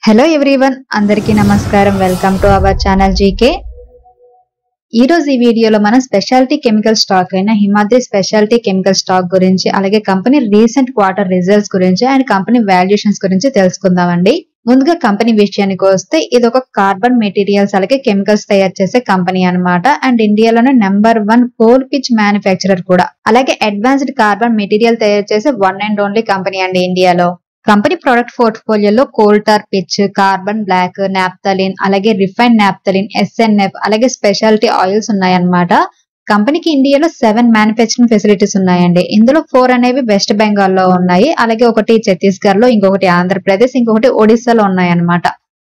Hello everyone, అందరికీ నమస్కారం. Welcome to our channel GK. ఈ రోజు ఈ వీడియోలో మనం స్పెషాలిటీ కెమికల్ స్టాక్ అయిన హిమాద్రి స్పెషాలిటీ కెమికల్ స్టాక్ గురించి, అలాగే కంపెనీ రీసెంట్ క్వార్టర్ రిజల్ట్స్ గురించి అండ్ కంపెనీ వాల్యుయేషన్స్ గురించి తెలుసుకుందామండి. ముందుగా కంపెనీ విషయానికి వస్తే ఇది ఒక కార్బన్ మెటీరియల్స్ అలాగే కెమికల్స్ తయారు చేసే కంపెనీ అన్నమాట. అండ్ ఇండియాలోనే నెంబర్ 1 కోల్ పిచ్ మ్యానుఫ్యాక్చరర్ కూడా. అలాగే అడ్వాన్స్డ్ కార్బన్ మెటీరియల్ తయారు చేసే వన్ అండ్ ఓన్లీ కంపెనీ అండి ఇండియాలో. కంపెనీ ప్రొడక్ట్ పోర్ట్ఫోలియోలో coal tar pitch, carbon black, naphthalene, అలాగే రిఫైన్ నాప్థలిన్, SNF, అలాగే స్పెషాలిటీ ఆయిల్స్ ఉన్నాయన్నమాట. కంపెనీకి ఇండియాలో 7 మ్యానుఫ్యాక్చరింగ్ ఫెసిలిటీస్ ఉన్నాయండి. ఇందులో 4 అనేవి వెస్ట్ బెంగాల్ లో ఉన్నాయి, అలాగే ఒకటి ఛత్తీస్గఢ్ లో, ఇంకొకటి ఆంధ్రప్రదేశ్, ఇంకొకటి ఒడిస్సాలో ఉన్నాయన్నమాట.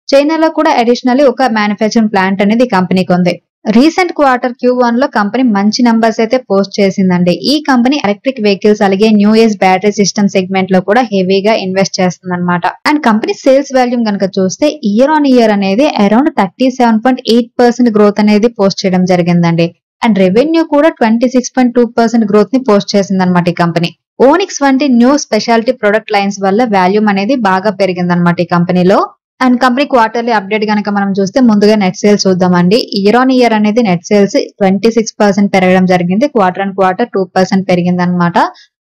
చైనాలో కూడా అడిషనల్లీ ఒక మ్యానుఫ్యాక్చరింగ్ ప్లాంట్ అనేది కంపెనీకి ఉంది. రీసెంట్ క్వార్టర్ Q1 లో కంపెనీ మంచి నంబర్స్ అయితే పోస్ట్ చేసిందండి. ఈ కంపెనీ ఎలక్ట్రిక్ వెహికల్స్ అలాగే new age battery system segment లో కూడా హెవీగా ఇన్వెస్ట్ చేస్తుంది అనమాట. అండ్ కంపెనీ సేల్స్ వాల్యూమ్ కనుక చూస్తే ఇయర్ ఆన్ ఇయర్ అనేది అరౌండ్ 37.8% గ్రోత్ అనేది పోస్ట్ చేయడం జరిగిందండి. అండ్ రెవెన్యూ కూడా 26.2% గ్రోత్ ని పోస్ట్ చేసింది అనమాట ఈ కంపెనీ. ఓనిక్స్ వంటి న్యూ స్పెషాలిటీ ప్రొడక్ట్ లైన్స్ వల్ల వాల్యూమ్ అనేది బాగా పెరిగింది అనమాట ఈ కంపెనీలో. అండ్ కంపెనీ క్వార్టర్లీ అప్డేట్ కనుక మనం చూస్తే ముందుగా నెట్ సేల్స్ చూద్దామండి. ఇయర్ ఆన్ ఇయర్ అనేది నెట్ సేల్స్ 26% పెరగడం జరిగింది. క్వార్టర్ అండ్ క్వార్టర్ 2% పెరిగింది అనమాట.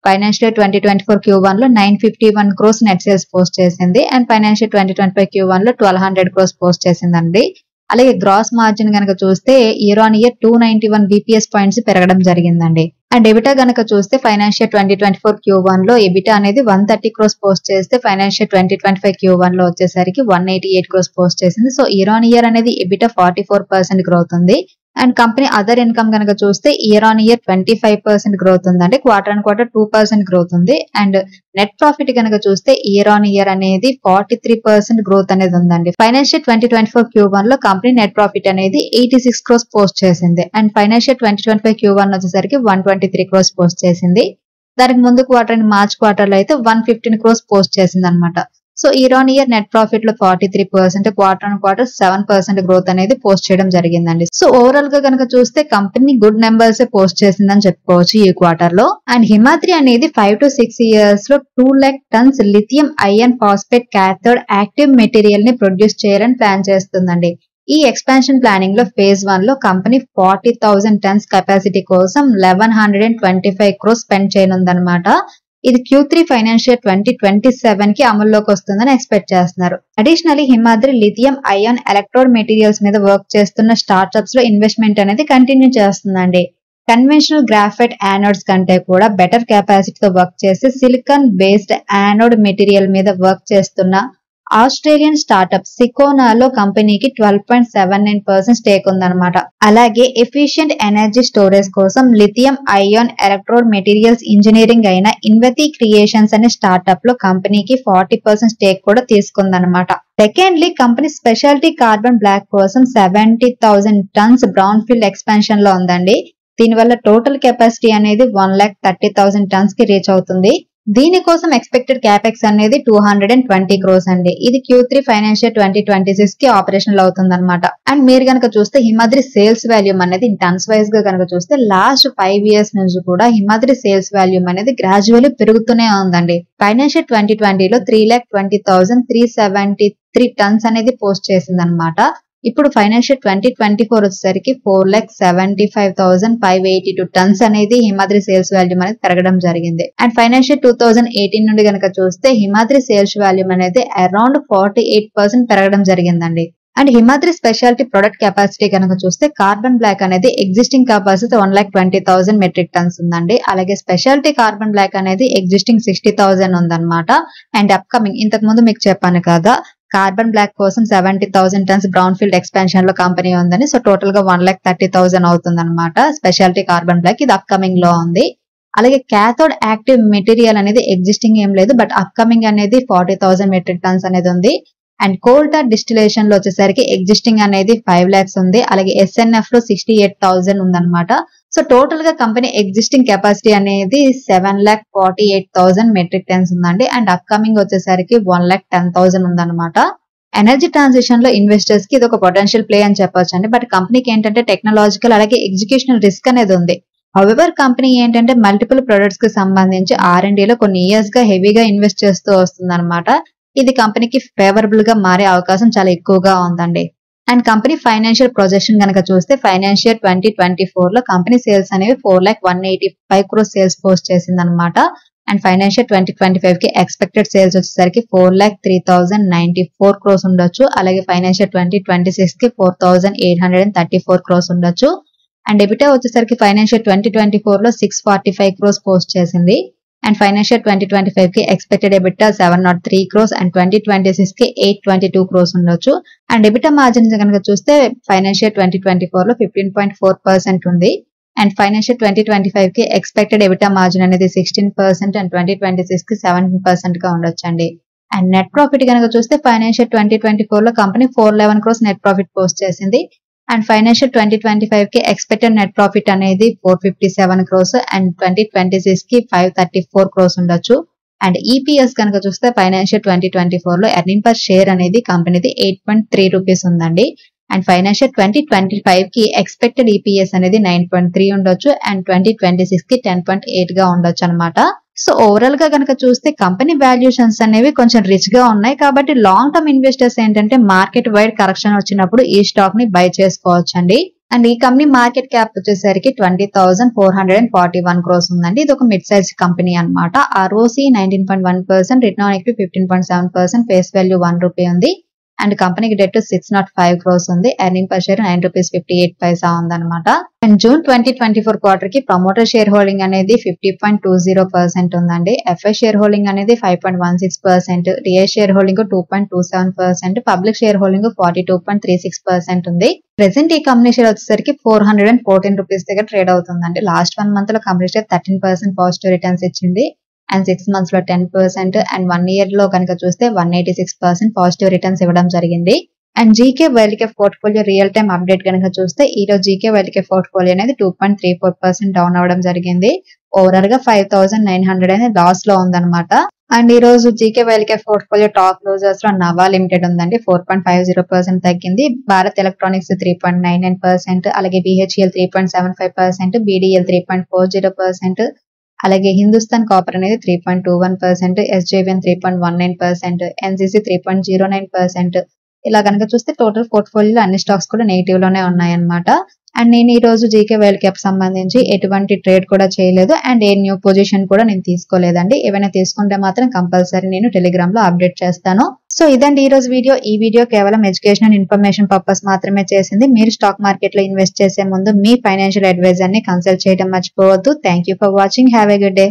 ఫైనాన్షియల్ 2024 Q1 లో 951 crores నెట్ సేల్స్ పోస్ట్ చేసింది. అండ్ ఫైనాన్షియల్ 2025 Q1 లో 1200 crores పోస్ట్ చేసిందండి. అలాగే గ్రాస్ మార్జిన్ కనుక చూస్తే year on year 291 BPS points పెరగడం జరిగిందండి. అండ్ ఎబిటా కనుక చూస్తే ఫైనాన్షియల్ 2024 Q1 లో ఎబిటా అనేది 130 crores పోస్ట్ చేస్తే ఫైనాన్షియల్ 2025 Q1 లో వచ్చేసరికి 188 crores పోస్ట్ చేసింది. సో ఇయర్ ఆన్ ఇయర్ అనేది ఎబిటా 44% గ్రోత్ ఉంది. అండ్ కంపెనీ అదర్ ఇన్కమ్ కనుక చూస్తే ఇయర్ ఆన్ ఇయర్ 25% గ్రోత్ ఉందండి. క్వార్టర్ అండ్ క్వార్టర్ 2% గ్రోత్ ఉంది. అండ్ నెట్ ప్రాఫిట్ కనుక చూస్తే ఇయర్ ఆన్ ఇయర్ అనేది 43% గ్రోత్ అనేది ఉందండి. ఫైనాన్షియల్ 2024 Q1 లో కంపెనీ నెట్ ప్రాఫిట్ అనేది 86 crores పోస్ట్ చేసింది. అండ్ ఫైనాన్షియల్ 2025 Q1 వచ్చేసరికి 123 crores పోస్ట్ చేసింది. దానికి ముందు క్వార్టర్ అండ్ మార్చ్ క్వార్టర్ లో అయితే 115 crores పోస్ట్ చేసింది అనమాట. So year on year net profit లో 43%, క్వార్టర్ అండ్ క్వార్టర్ 7% గ్రోత్ అనేది పోస్ట్ చేయడం జరిగిందండి. సో ఓవరాల్ గా కనుక చూస్తే కంపెనీ గుడ్ నెంబర్స్ పోస్ట్ చేసిందని చెప్పుకోవచ్చు ఈ క్వార్టర్ లో. అండ్ హిమాద్రి అనేది 5 to 6 years లో 2 lakh tons lithium iron phosphate cathode active material ని ప్రొడ్యూస్ చేయాలని ప్లాన్ చేస్తుందండి. ఈ ఎక్స్పాన్షన్ ప్లానింగ్ లో ఫేజ్ 1 లో కంపెనీ 40,000 tons కెపాసిటీ కోసం 1125 crores స్పెండ్ చేయనుందన్నమాట. ఇది Q3 ఫైనాన్షియల్ 2027 కి అమల్లోకి వస్తుందని ఎక్స్పెక్ట్ చేస్తున్నారు. Additionally Himadri lithium ion electrode materials మీద వర్క్ చేస్తున్న స్టార్ట్అప్స్ లో ఇన్వెస్ట్మెంట్ అనేది కంటిన్యూ చేస్తుందండి. కన్వెన్షనల్ గ్రాఫైట్ యానోడ్స్ కంటే కూడా బెటర్ కెపాసిటీతో వర్క్ చేసి సిలికాన్ బేస్డ్ యానోడ్ మెటీరియల్ మీద వర్క్ చేస్తున్న ఆస్ట్రేలియన్ స్టార్ట్అప్ సికోనాలో కంపెనీకి 12.79% స్టేక్ ఉందన్నమాట. అలాగే ఎఫిషియెంట్ ఎనర్జీ స్టోరేజ్ కోసం lithium ion electrode materials engineering అయిన ఇన్వెతి క్రియేషన్స్ అనే స్టార్ట్అప్ లో కంపెనీకి 40% స్టేక్ కూడా తీసుకుందన్నమాట. Secondly company speciality carbon black కోసం 70,000 tons బ్రౌన్ ఫీల్డ్ ఎక్స్పాన్షన్ లో ఉందండి. దీనివల్ల టోటల్ కెపాసిటీ అనేది 130,000 tons కి రీచ్ అవుతుంది. దీనికోసం ఎక్స్పెక్టెడ్ క్యాపెక్స్ అనేది 220 crores అండి. ఇది Q3 ఫైనాన్షియల్ 2026 కి ఆపరేషనల్ అవుతుంది అనమాట. అండ్ మీరు కనుక చూస్తే హిమాద్రి సేల్స్ వాల్యూమ్ అనేది టన్స్ వైజ్ గా కనుక చూస్తే లాస్ట్ 5 years నుంచి కూడా హిమాద్రి సేల్స్ వాల్యూమ్ అనేది గ్రాడ్యువల్లీ పెరుగుతూనే ఉందండి. ఫైనాన్షియల్ 2020 లో 320,373 tons అనేది పోస్ట్ చేసింది అనమాట. ఇప్పుడు ఫైనాన్షియల్ 2024 వచ్చేసరికి 4,75,582 tons అనేది హిమాద్రి సేల్స్ వాల్యూమ్ అనేది పెరగడం జరిగింది. అండ్ ఫైనాన్షియల్ 2018 నుండి కనుక చూస్తే హిమాద్రి సేల్స్ వాల్యూమ్ అనేది అరౌండ్ 48% పెరగడం జరిగిందండి. And Himadri speciality product capacity కనుక చూస్తే కార్బన్ బ్లాక్ అనేది ఎగ్జిస్టింగ్ కెపాసిటీ 120,000 మెట్రిక్ టన్స్ ఉందండి. అలాగే స్పెషాలిటీ కార్బన్ బ్లాక్ అనేది ఎగ్జిస్టింగ్ 60,000 ఉందన్నమాట. అండ్ అప్కమింగ్ ఇంతకు ముందు మీకు చెప్పాను కదా, కార్బన్ బ్లాక్ కోసం 70,000 tons బ్రౌన్ ఫీల్డ్ ఎక్స్పాన్షన్ లో కంపెనీ ఉందని. సో టోటల్ గా 130,000 అవుతుంది అనమాట స్పెషాలిటీ కార్బన్ బ్లాక్. ఇది అప్కమింగ్ లో ఉంది. అలాగే క్యాథోడ్ యాక్టివ్ మెటీరియల్ అనేది ఎగ్జిస్టింగ్ ఏం లేదు, బట్ అప్కమింగ్ అనేది 40,000 మెట్రిక్ టన్స్ అనేది ఉంది. అండ్ కోల్ టార్ డిస్టిలేషన్ లో వచ్చేసరికి ఎగ్జిస్టింగ్ అనేది 5 lakhs ఉంది. అలాగే SNF లో 68,000 ఉందన్నమాట. సో టోటల్ గా కంపెనీ ఎగ్జిస్టింగ్ కెపాసిటీ అనేది 7,48,000 మెట్రిక్ టన్స్ ఉందండి. అండ్ అప్కమింగ్ వచ్చేసరికి 1,10,000 ఉందన్నమాట. ఎనర్జీ ట్రాన్సిషన్ లో ఇన్వెస్టర్స్ కి ఇది ఒక పొటెన్షియల్ ప్లే అని చెప్పొచ్చు అండి. బట్ కంపెనీకి ఏంటంటే టెక్నాలజికల్ అలాగే ఎగ్జిక్యూషనల్ రిస్క్ అనేది ఉంది. హౌవెవర్ కంపెనీ ఏంటంటే మల్టిపుల్ ప్రొడక్ట్స్ కి సంబంధించి R&D లో కొన్ని ఇయర్స్ గా హెవీగా ఇన్వెస్ట్ చేస్తూ వస్తుంది అనమాట. ఇది కంపెనీకి ఫేవరబుల్ గా మారే అవకాశం చాలా ఎక్కువగా ఉందండి. అండ్ కంపెనీ ఫైనాన్షియల్ ప్రొజెక్షన్ కనుక చూస్తే ఫైనాన్షియల్ 2024 లో కంపెనీ సేల్స్ అనేవి 4,185 crores సేల్స్ పోస్ట్ చేసింది అనమాట. అండ్ ఫైనాన్షియల్ 2025 కి ఎక్స్పెక్టెడ్ సేల్స్ వచ్చేసరికి 4,03,094 crores ఉండొచ్చు. అలాగే ఫైనాన్షియల్ 2026 కి 4,834 crores ఉండొచ్చు. అండ్ ఎబిటా వచ్చేసరికి ఫైనాన్షియల్ 2024 లో 645 crores పోస్ట్ చేసింది. అండ్ ఫైనాన్షియల్ 2025 కి ఎక్స్పెక్టెడ్ ఎబిటా 703 crores అండ్ 2026 కి 822 crores ఉండొచ్చు. అండ్ ఎబిటా మార్జిన్స్ కనుక చూస్తే ఫైనాన్షియల్ 2024 లో 15.4% ఉంది. అండ్ ఫైనాన్షియల్ 2025 కి ఎక్స్పెక్టెడ్ ఎబిటా మార్జిన్ అనేది 16% అండ్ 2026 కి 17% గా ఉండొచ్చండి. అండ్ నెట్ ప్రాఫిట్ కనుక చూస్తే ఫైనాన్షియల్ 2024 లో company 411 crores net profit post చేసింది. అండ్ ఫైనాన్షియల్ 2025 కి ఎక్స్పెక్టెడ్ నెట్ ప్రాఫిట్ అనేది 457 crores అండ్ 2026 కి 534 crores ఉండొచ్చు. అండ్ ఈపీఎస్ కనుక చూస్తే ఫైనాన్షియల్ 2024 లో ఎర్నింగ్ పర్ షేర్ అనేది కంపెనీది 8.3 రూపీస్ ఉందండి. అండ్ ఫైనాన్షియల్ 2025 కి ఎక్స్పెక్టెడ్ ఈపీఎస్ అనేది 9.3 ఉండొచ్చు అండ్ 2026 కి 10.8 గా ఉండొచ్చు అనమాట. సో ఓవరాల్ గా కనుక చూస్తే కంపెనీ వాల్యుయేషన్స్ అనేవి కొంచెం రిచ్ గా ఉన్నాయి. కాబట్టి లాంగ్ టర్మ్ ఇన్వెస్టర్స్ ఏంటంటే మార్కెట్ వైడ్ కరెక్షన్ వచ్చినప్పుడు ఈ స్టాక్ ని బై చేసుకోవచ్చు అండి. అండ్ ఈ కంపెనీ మార్కెట్ క్యాప్ వచ్చేసరికి 20,441 crores ఉందండి. ఇది ఒక మిడ్ సైజ్ కంపెనీ అనమాట. ROCE 19.1%, return on equity 15.7%, face value 1 rupee ఉంది. అండ్ కంపెనీకి డెట్ 605 crores ఉంది. ఎర్నింగ్ పర్ షేర్ 9.58 rupees ఉందన్నమాట. అండ్ జూన్ 2024 క్వార్టర్ కి ప్రమోటర్ షేర్ హోల్డింగ్ అనేది 50.20% ఉందండి. ఎఫ్ఐ షేర్ హోల్డింగ్ అనేది 5.16%, DI share holding 2.27%, public share holding 42.36% ఉంది. ప్రెసెంట్ ఈ కంపెనీ షేర్ వచ్చేసరికి 414 రూపీస్ దగ్గర ట్రేడ్ అవుతుందండి. లాస్ట్ 1 month లో కంపెనీ షేర్ 13% పాజిటివ్ రిటర్న్స్ ఇచ్చింది. అండ్ 6 months లో 10% అండ్ 1 year లో కనుక చూస్తే 186% పాజిటివ్ రిటర్న్స్ ఇవ్వడం జరిగింది. And GK wild Cape portfolio real time update కనుక చూస్తే ఈ రోజు జీకే వైల్డ్ కేప్ పోర్ట్ఫోలియో అనేది 2.34% డౌన్ అవ్వడం జరిగింది. ఓవరాల్ గా 5,900 అనేది లాస్ లో ఉందన్నమాట. అండ్ ఈ రోజు GK wild Cape portfolio top closures లో నవా లిమిటెడ్ ఉందండి, 4.50% తగ్గింది. భారత్ ఎలక్ట్రానిక్స్ 3.99%, అలాగే బిహెచ్ఎల్ 3.75%, బీడీఎల్ 3.40%, అలాగే హిందుస్థాన్ కాపర్ అనేది 3.21%, ఎస్జేవిఎన్ 3.19%, ఎన్సీసీ 3.09%. ఇలా కనుక చూస్తే టోటల్ పోర్ట్ఫోలియోలో అన్ని స్టాక్స్ కూడా నెగిటివ్ లోనే ఉన్నాయన్నమాట. అండ్ నేను ఈ రోజు జీకే వైల్డ్ క్యాప్ సంబంధించి ఎటువంటి ట్రేడ్ కూడా చేయలేదు అండ్ ఏ న్యూ పొజిషన్ కూడా నేను తీసుకోలేదండి. ఏమైనా తీసుకుంటే మాత్రం కంపల్సరీ నేను టెలిగ్రామ్ లో అప్డేట్ చేస్తాను. సో ఇదండి ఈ రోజు వీడియో. ఈ వీడియో కేవలం ఎడ్యుకేషన్ అండ్ ఇన్ఫర్మేషన్ పర్పస్ మాత్రమే చేసింది. మీరు స్టాక్ మార్కెట్ లో ఇన్వెస్ట్ చేసే ముందు మీ ఫైనాన్షియల్ అడ్వైజర్ ని కన్సల్ట్ చేయడం మర్చిపోవద్దు. Thank you for watching. Have a good day.